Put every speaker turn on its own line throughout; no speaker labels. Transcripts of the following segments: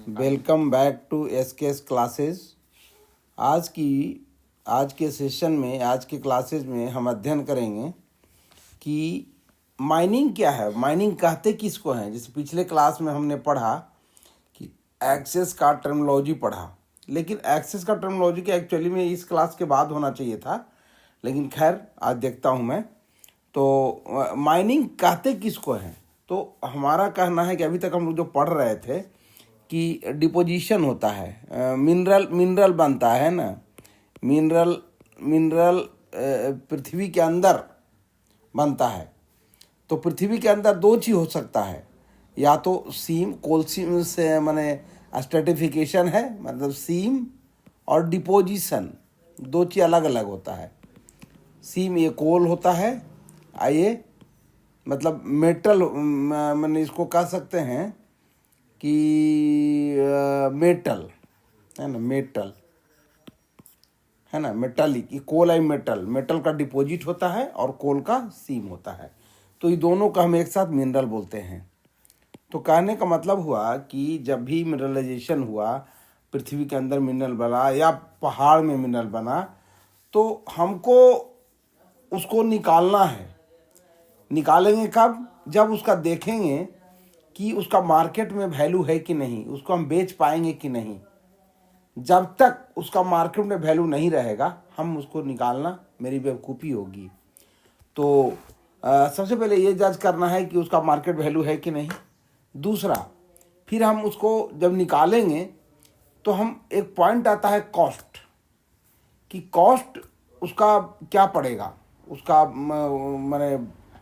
Welcome back to SKS classes. आज के session में, आज के क्लासेस में हम अध्ययन करेंगे कि माइनिंग क्या है, माइनिंग कहते किसको हैं। जैसे पिछले क्लास में हमने पढ़ा कि एक्सेस का टर्मिनोलॉजी पढ़ा, लेकिन एक्सेस का टर्मिनोलॉजी के एक्चुअली में इस क्लास के बाद होना चाहिए था, लेकिन खैर आज देखता हूँ मैं। तो माइनिंग कहते किसको हैं, तो हमारा कहना है कि अभी तक हम लोग जो पढ़ रहे थे कि डिपोजिशन होता है, मिनरल बनता है ना, मिनरल पृथ्वी के अंदर बनता है। तो पृथ्वी के अंदर दो चीज़ हो सकता है, या तो कोल सीम से माने स्ट्रेटिफिकेशन है, मतलब सीम, और डिपोजिशन, दो चीज़ अलग अलग होता है। सीम ये कोल होता है, ये मतलब मेटल, मैंने इसको कह सकते हैं कि मेटल है ना, मेटल है ना, मेटालिक, ये कोल है, मेटल का डिपॉजिट होता है और कोल का सीम होता है। तो ये दोनों का हम एक साथ मिनरल बोलते हैं। तो कहने का मतलब हुआ कि जब भी मिनरलाइजेशन हुआ, पृथ्वी के अंदर मिनरल बना या पहाड़ में मिनरल बना, तो हमको उसको निकालना है। निकालेंगे कब? जब उसका देखेंगे कि उसका मार्केट में वैल्यू है कि नहीं, उसको हम बेच पाएंगे कि नहीं। जब तक उसका मार्केट में वैल्यू नहीं रहेगा, हम उसको निकालना मेरी बेवकूफ़ी होगी। तो सबसे पहले ये जज करना है कि उसका मार्केट वैल्यू है कि नहीं। दूसरा, फिर हम उसको जब निकालेंगे तो हम एक पॉइंट आता है कॉस्ट, कि कॉस्ट उसका क्या पड़ेगा, उसका माने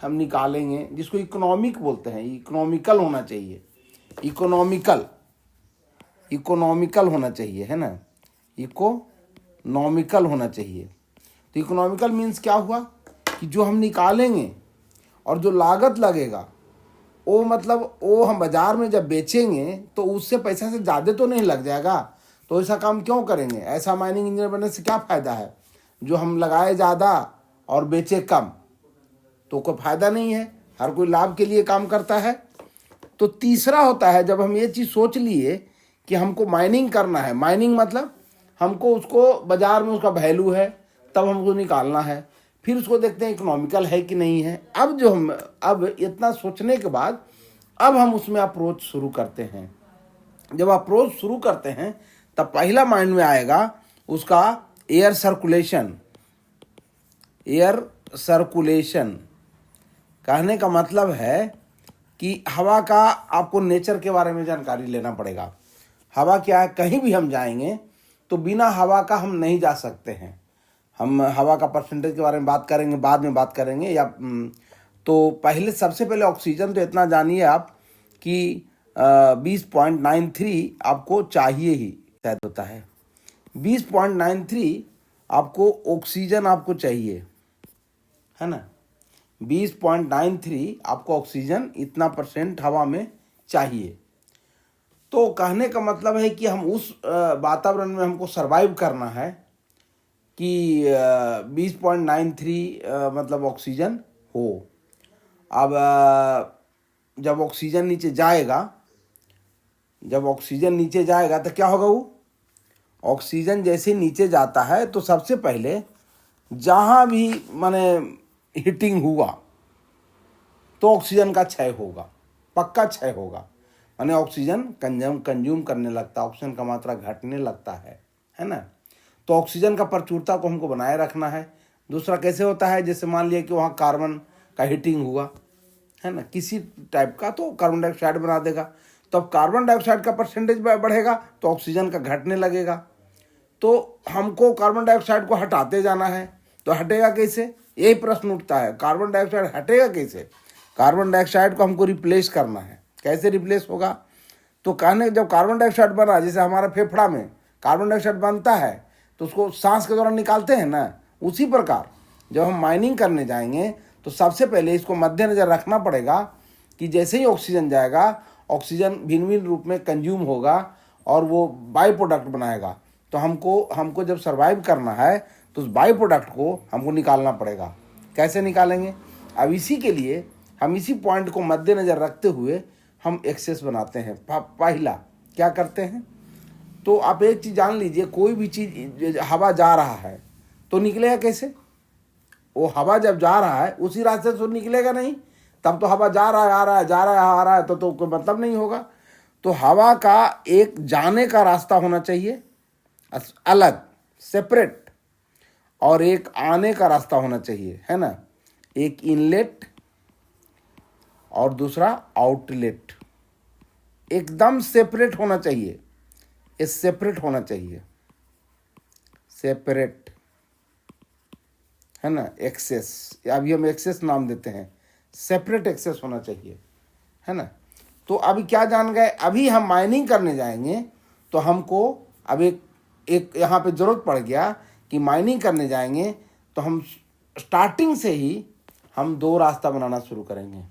हम निकालेंगे, जिसको इकोनॉमिक बोलते हैं। इकोनॉमिकल होना चाहिए, इकोनॉमिकल होना चाहिए, है ना, इकोनॉमिकल होना चाहिए। तो इकोनॉमिकल मीन्स क्या हुआ कि जो हम निकालेंगे और जो लागत लगेगा, वो मतलब वो हम बाज़ार में जब बेचेंगे तो उससे पैसा से ज़्यादा तो नहीं लग जाएगा। तो ऐसा काम क्यों करेंगे? ऐसा माइनिंग इंजीनियर बनने से क्या फ़ायदा है? जो हम लगाए ज़्यादा और बेचे कम, तो कोई फ़ायदा नहीं है। हर कोई लाभ के लिए काम करता है। तो तीसरा होता है, जब हम ये चीज़ सोच लिए कि हमको माइनिंग करना है, माइनिंग मतलब हमको उसको बाज़ार में उसका वैल्यू है, तब हमको निकालना है। फिर उसको देखते हैं इकोनॉमिकल है कि नहीं है। अब इतना सोचने के बाद अब हम उसमें अप्रोच शुरू करते हैं। जब अप्रोच शुरू करते हैं तब पहला माइंड में आएगा उसका एयर सर्कुलेशन। कहने का मतलब है कि हवा का आपको नेचर के बारे में जानकारी लेना पड़ेगा। हवा क्या है? कहीं भी हम जाएंगे तो बिना हवा का हम नहीं जा सकते हैं। हम हवा का परसेंटेज के बारे में बात करेंगे, बाद में बात करेंगे, या तो पहले सबसे पहले ऑक्सीजन तो इतना जानिए आप कि 20.93 आपको चाहिए ही, शायद होता है 20.93 आपको ऑक्सीजन आपको चाहिए, है ना। 20.93 आपको ऑक्सीजन, इतना परसेंट हवा में चाहिए। तो कहने का मतलब है कि हम उस वातावरण में हमको सरवाइव करना है कि 20.93 मतलब ऑक्सीजन हो। अब जब ऑक्सीजन नीचे जाएगा तो क्या होगा? वो ऑक्सीजन जैसे नीचे जाता है तो सबसे पहले जहाँ भी माने हीटिंग हुआ तो ऑक्सीजन का क्षय होगा, पक्का क्षय होगा। माने ऑक्सीजन कंज्यूम करने लगता है, ऑक्सीजन का मात्रा घटने लगता है ना। तो ऑक्सीजन का प्रचुरता को हमको बनाए रखना है। दूसरा कैसे होता है? जैसे मान लिया कि वहाँ कार्बन का हीटिंग हुआ, है ना, किसी टाइप का, तो कार्बन डाइऑक्साइड बना देगा। तो अब कार्बन डाइऑक्साइड का परसेंटेज बढ़ेगा तो ऑक्सीजन का घटने लगेगा। तो हमको कार्बन डाइऑक्साइड को हटाते जाना है। तो हटेगा कैसे? यही प्रश्न उठता है, कार्बन डाइऑक्साइड हटेगा कैसे? कार्बन डाइऑक्साइड को हमको रिप्लेस करना है। कैसे रिप्लेस होगा? तो कहने जब कार्बन डाइऑक्साइड बना, जैसे हमारा फेफड़ा में कार्बन डाइऑक्साइड बनता है तो उसको सांस के दौरान निकालते हैं ना, उसी प्रकार जब हम माइनिंग करने जाएंगे तो सबसे पहले इसको मद्देनजर रखना पड़ेगा कि जैसे ही ऑक्सीजन जाएगा, ऑक्सीजन भिन्न भिन्न रूप में कंज्यूम होगा और वो बाई प्रोडक्ट बनाएगा। तो हमको जब सर्वाइव करना है तो उस बाई प्रोडक्ट को हमको निकालना पड़ेगा। कैसे निकालेंगे? अब इसी के लिए हम इसी पॉइंट को मद्देनजर रखते हुए हम एक्सेस बनाते हैं। पहला क्या करते हैं? तो आप एक चीज़ जान लीजिए, कोई भी चीज़ हवा जा रहा है तो निकलेगा कैसे? वो हवा जब जा रहा है उसी रास्ते से तो निकलेगा नहीं, तब तो हवा जा रहा है आ रहा है जा रहा है आ रहा है तो कोई मतलब नहीं होगा। तो हवा का एक जाने का रास्ता होना चाहिए अलग, सेपरेट, और एक आने का रास्ता होना चाहिए, है ना। एक इनलेट और दूसरा आउटलेट, एकदम सेपरेट होना चाहिए। ये सेपरेट होना चाहिए, सेपरेट, है ना। एक्सेस, अभी हम एक्सेस नाम देते हैं, सेपरेट एक्सेस होना चाहिए, है ना। तो अभी क्या जान गए, अभी हम माइनिंग करने जाएंगे तो हमको अब एक यहाँ पे ज़रूरत पड़ गया कि माइनिंग करने जाएंगे तो हम स्टार्टिंग से ही हम दो रास्ता बनाना शुरू करेंगे,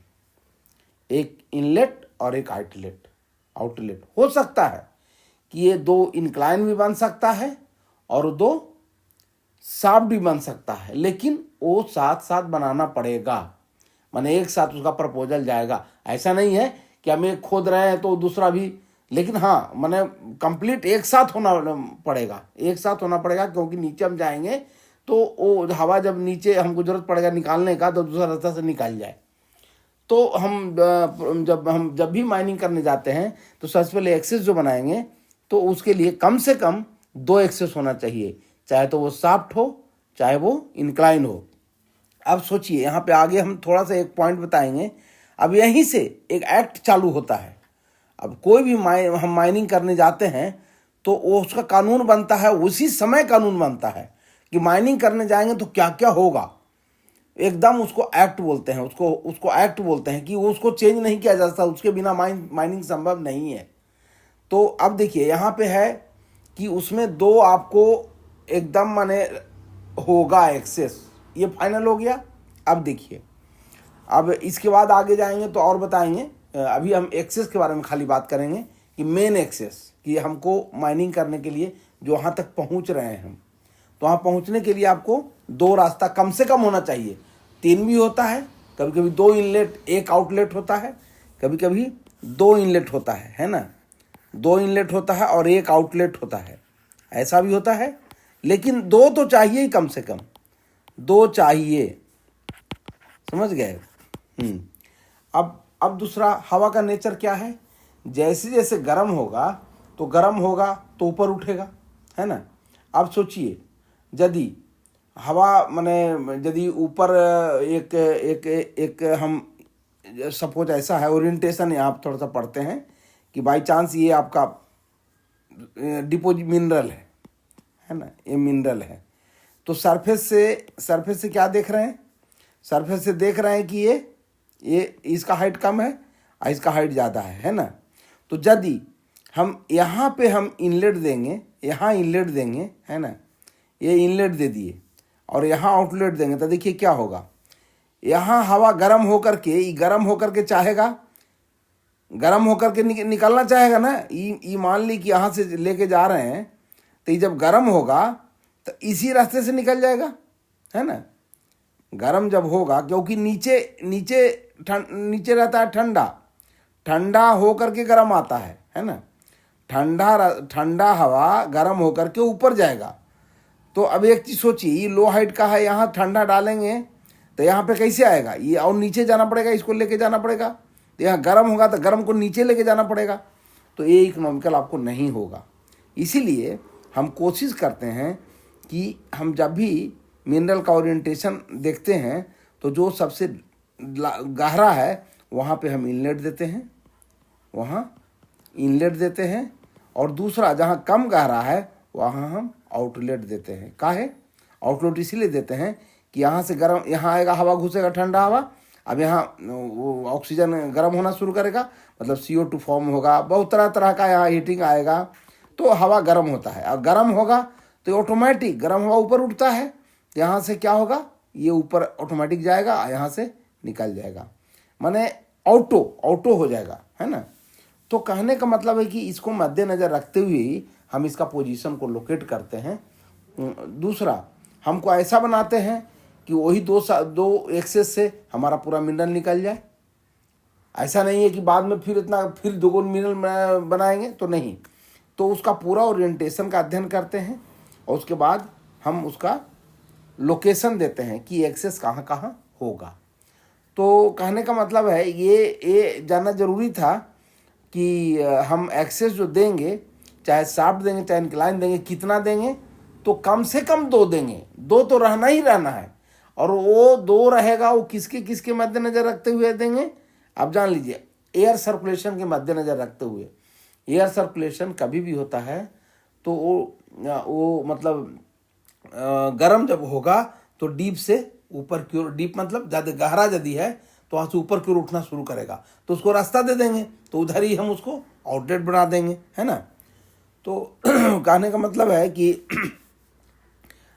एक इनलेट और एक आउटलेट। आउटलेट हो सकता है कि ये दो इंक्लाइन भी बन सकता है और दो शाफ्ट भी बन सकता है, लेकिन वो साथ साथ बनाना पड़ेगा, माने एक साथ उसका प्रपोजल जाएगा। ऐसा नहीं है कि हम एक खोद रहे हैं तो दूसरा भी, लेकिन हाँ माने कंप्लीट एक साथ होना पड़ेगा, एक साथ होना पड़ेगा, क्योंकि नीचे हम जाएंगे तो वो हवा जब नीचे हमको जरूरत पड़ेगा निकालने का तो दूसरा रास्ता से निकाल जाए। तो हम जब भी माइनिंग करने जाते हैं तो सबसे पहले एक्सेस जो बनाएंगे तो उसके लिए कम से कम दो एक्सेस होना चाहिए, चाहे तो वो शाफ्ट हो चाहे वो इंक्लाइन हो। अब सोचिए यहाँ पे आगे हम थोड़ा सा एक पॉइंट बताएंगे। अब यहीं से एक एक्ट चालू होता है। अब कोई भी हम माइनिंग करने जाते हैं तो वो उसका कानून बनता है, उसी समय कानून बनता है कि माइनिंग करने जाएंगे तो क्या क्या होगा। एकदम उसको एक्ट बोलते हैं, उसको एक्ट बोलते हैं कि वो उसको चेंज नहीं किया जा सकता, उसके बिना माइनिंग संभव नहीं है। तो अब देखिए यहाँ पे है कि उसमें दो आपको एकदम माने होगा एक्सेस, ये फाइनल हो गया। अब देखिए, अब इसके बाद आगे जाएंगे तो और बताएंगे। अभी हम एक्सेस के बारे में खाली बात करेंगे कि मेन एक्सेस, कि हमको माइनिंग करने के लिए जो वहाँ तक पहुँच रहे हैं हम, तो वहाँ पहुँचने के लिए आपको दो रास्ता कम से कम होना चाहिए। तीन भी होता है, कभी कभी दो इनलेट एक आउटलेट होता है, कभी कभी दो इनलेट होता है ना, दो इनलेट होता है और एक आउटलेट होता है, ऐसा भी होता है। लेकिन दो तो चाहिए ही, कम से कम दो चाहिए, समझ गए। अब दूसरा, हवा का नेचर क्या है, जैसे जैसे गर्म होगा तो ऊपर उठेगा, है ना। अब सोचिए, यदि हवा माने यदि ऊपर एक एक एक हम सपोज ऐसा है ओरिएंटेशन, यहाँ आप थोड़ा सा पढ़ते हैं कि बाई चांस ये आपका डिपोजिट मिनरल है ना, ये मिनरल है। तो सरफेस से क्या देख रहे हैं, सरफेस से देख रहे हैं कि ये इसका हाइट कम है और इसका हाइट ज़्यादा है ना। तो यदि हम यहाँ पे हम इनलेट देंगे, यहाँ इनलेट देंगे, है ना, ये इनलेट दे दिए और यहाँ आउटलेट देंगे, तो देखिए क्या होगा। यहाँ हवा गर्म होकर के चाहेगा, गर्म होकर के निकलना चाहेगा ना। ये मान ली कि यहाँ से लेके जा रहे हैं, तो ये जब गर्म होगा तो इसी रास्ते से निकल जाएगा, है ना। गर्म जब होगा, क्योंकि नीचे रहता है ठंडा होकर के गर्म आता है ना। ठंडा हवा गर्म होकर के ऊपर जाएगा। तो अब एक चीज़ सोचिए, ये लो हाइट का है, यहाँ ठंडा डालेंगे तो यहाँ पे कैसे आएगा, ये और नीचे जाना पड़ेगा, इसको लेके जाना पड़ेगा। तो यहाँ गर्म होगा तो गर्म को नीचे लेके जाना पड़ेगा, तो ये इकोनॉमिकल आपको नहीं होगा। इसीलिए हम कोशिश करते हैं कि हम जब भी मिनरल का ओरिएंटेशन देखते हैं तो जो सबसे गहरा है वहाँ पे हम इनलेट देते हैं, और दूसरा जहाँ कम गहरा है वहाँ हम आउटलेट देते हैं। काहे आउटलेट इसीलिए देते हैं कि यहाँ से गर्म, यहाँ आएगा हवा, घुसेगा ठंडा हवा, अब यहाँ वो ऑक्सीजन गर्म होना शुरू करेगा, मतलब CO2 फॉर्म होगा, बहुत तरह तरह का यहाँ हीटिंग आएगा, तो हवा गर्म होता है। और गर्म होगा तो ऑटोमेटिक गर्म हवा ऊपर उठता है, यहाँ से क्या होगा, ये ऊपर ऑटोमेटिक जाएगा, यहाँ से निकल जाएगा, माने ऑटो हो जाएगा, है ना। तो कहने का मतलब है कि इसको मद्देनज़र रखते हुए ही हम इसका पोजीशन को लोकेट करते हैं। दूसरा, हमको ऐसा बनाते हैं कि वही दो एक्सेस से हमारा पूरा मिनरल निकल जाए, ऐसा नहीं है कि बाद में फिर इतना फिर दोगुना मिनल बनाएंगे, तो नहीं। तो उसका पूरा ओरिएंटेशन का अध्ययन करते हैं और उसके बाद हम उसका लोकेशन देते हैं कि एक्सेस कहाँ कहाँ होगा। तो कहने का मतलब है ये जानना जरूरी था कि हम एक्सेस जो देंगे, चाहे शाफ्ट देंगे चाहे इंक्लाइन देंगे, कितना देंगे, तो कम से कम 2 देंगे, 2 तो रहना ही रहना है। और वो 2 रहेगा वो किसके किसके मद्देनजर रखते हुए देंगे, आप जान लीजिए, एयर सर्कुलेशन के मद्देनजर रखते हुए। एयर सर्कुलेशन कभी भी होता है तो वो मतलब गर्म जब होगा तो डीप से ऊपर की ओर, डीप मतलब ज़्यादा गहरा यदि है तो वहाँ से ऊपर की ओर उठना शुरू करेगा, तो उसको रास्ता दे देंगे, तो उधर ही हम उसको आउटलेट बना देंगे, है ना। तो कहने का मतलब है कि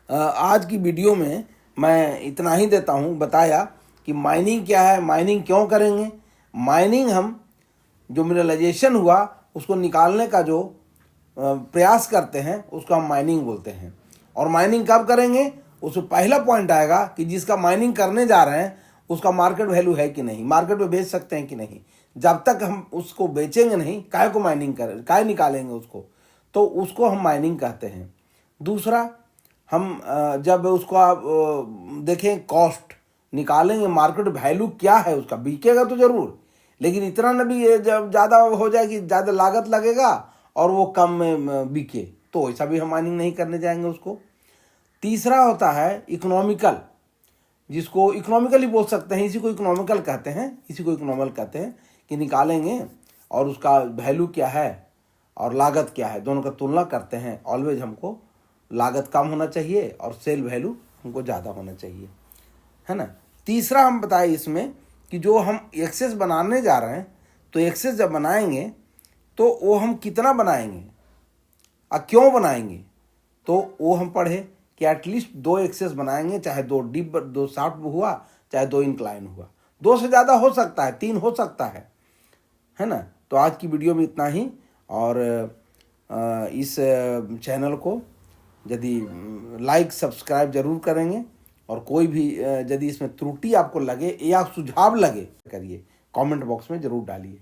आज की वीडियो में मैं इतना ही देता हूँ, बताया कि माइनिंग क्या है, माइनिंग क्यों करेंगे। माइनिंग हम जो मिनरलाइजेशन हुआ उसको निकालने का जो प्रयास करते हैं उसको हम माइनिंग बोलते हैं। और माइनिंग कब करेंगे, उसमें पहला पॉइंट आएगा कि जिसका माइनिंग करने जा रहे हैं उसका मार्केट वैल्यू है कि नहीं, मार्केट में बेच सकते हैं कि नहीं। जब तक हम उसको बेचेंगे नहीं, काहे को माइनिंग करें, काहे निकालेंगे उसको, तो उसको हम माइनिंग कहते हैं। दूसरा, हम जब उसका देखें कॉस्ट निकालेंगे, मार्केट वैल्यू क्या है उसका, बिकेगा तो जरूर, लेकिन इतना न भी जब ज़्यादा हो जाए कि ज़्यादा लागत लगेगा और वो कम में बिके, तो ऐसा भी हम माइनिंग नहीं करने जाएंगे उसको। तीसरा होता है इकोनॉमिकल, जिसको इकोनॉमिकल ही बोल सकते हैं, इसी को इकोनॉमिकल कहते हैं, इसी को इकोनॉमिकल कहते हैं कि निकालेंगे और उसका वैल्यू क्या है और लागत क्या है, दोनों का तुलना करते हैं। ऑलवेज हमको लागत कम होना चाहिए और सेल वैल्यू हमको ज़्यादा होना चाहिए, है ना। तीसरा हम बताएं इसमें कि जो हम एक्सेस बनाने जा रहे हैं, तो एक्सेस जब बनाएंगे तो वो हम कितना बनाएंगे और क्यों बनाएंगे, तो वो हम पढ़े कि एटलीस्ट 2 एक्सेस बनाएंगे, चाहे 2 डीप 2 शाफ्ट हुआ, चाहे 2 इंक्लाइन हुआ, 2 से ज़्यादा हो सकता है, 3 हो सकता है ना। तो आज की वीडियो में इतना ही। और इस चैनल को यदि लाइक सब्सक्राइब जरूर करेंगे, और कोई भी यदि इसमें त्रुटि आपको लगे या सुझाव लगे करिए, कमेंट बॉक्स में ज़रूर डालिए।